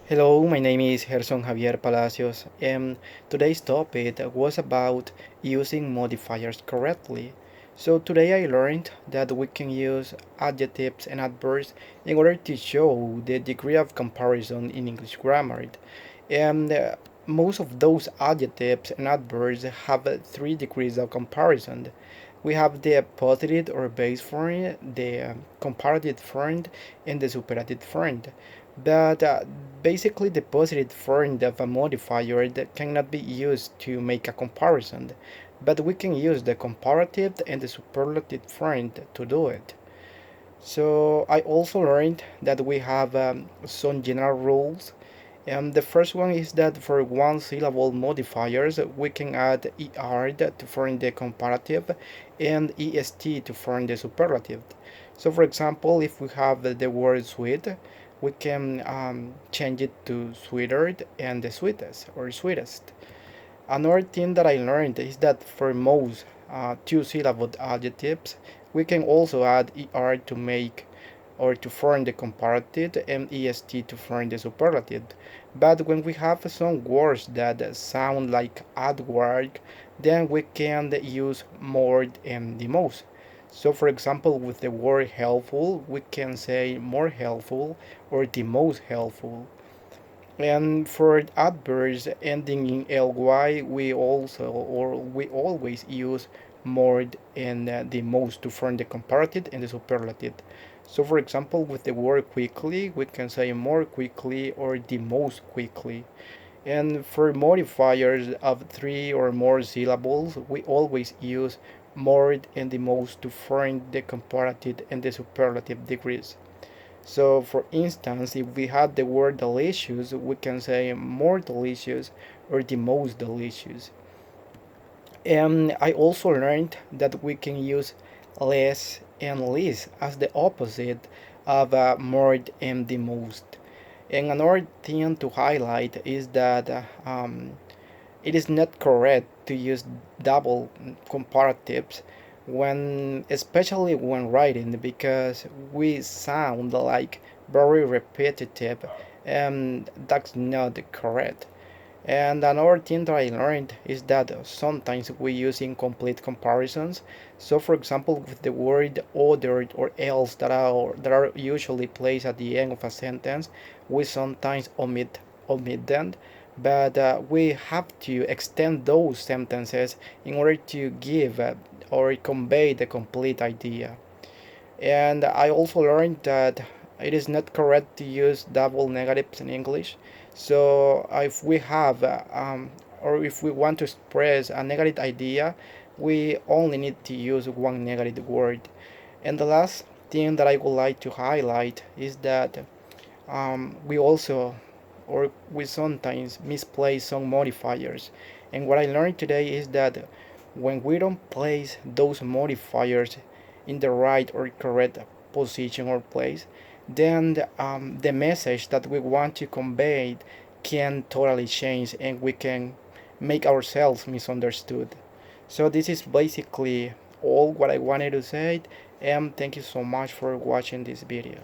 Hello, my name is Gerson Javier Palacios, and today's topic was about using modifiers correctly. So today I learned that we can use adjectives and adverbs in order to show the degree of comparison in English grammar. And most of those adjectives and adverbs have three degrees of comparison. We have the positive or base form, the comparative form, and the superlative form. But basically, the positive form of a modifier that cannot be used to make a comparison, but we can use the comparative and the superlative form to do it. So I also learned that we have some general rules. The first one is that for one syllable modifiers, we can add er to form the comparative and est to form the superlative. So for example, if we have the word sweet, we can change it to sweeter and the sweetest or sweetest. Another thing that I learned is that for most two-syllable adjectives, we can also add er to make or to form the comparative and est to form the superlative. But when we have some words that sound like adverb, then we can use more and the most. So for example, with the word helpful, we can say more helpful or the most helpful. And for adverbs ending in ly, we always use more and the most to form the comparative and the superlative. So for example, with the word quickly, we can say more quickly or the most quickly. And for modifiers of three or more syllables, we always use more and the most to form the comparative and the superlative degrees. So, for instance, if we had the word delicious, we can say more delicious or the most delicious. And I also learned that we can use less and least as the opposite of more and the most. And another thing to highlight is that it is not correct to use double comparatives when especially when writing because we sound like very repetitive and that's not correct. And another thing that I learned is that sometimes we use incomplete comparisons. So for example, with the word other or else that are usually placed at the end of a sentence, we sometimes omit them, but we have to extend those sentences in order to give or convey the complete idea. And I also learned that it is not correct to use double negatives in English. So if we have or if we want to express a negative idea, we only need to use one negative word. And the last thing that I would like to highlight is that we also or we sometimes misplace some modifiers. And what I learned today is that when we don't place those modifiers in the right or correct position or place, then the message that we want to convey can totally change and we can make ourselves misunderstood. So this is basically all what I wanted to say, and thank you so much for watching this video.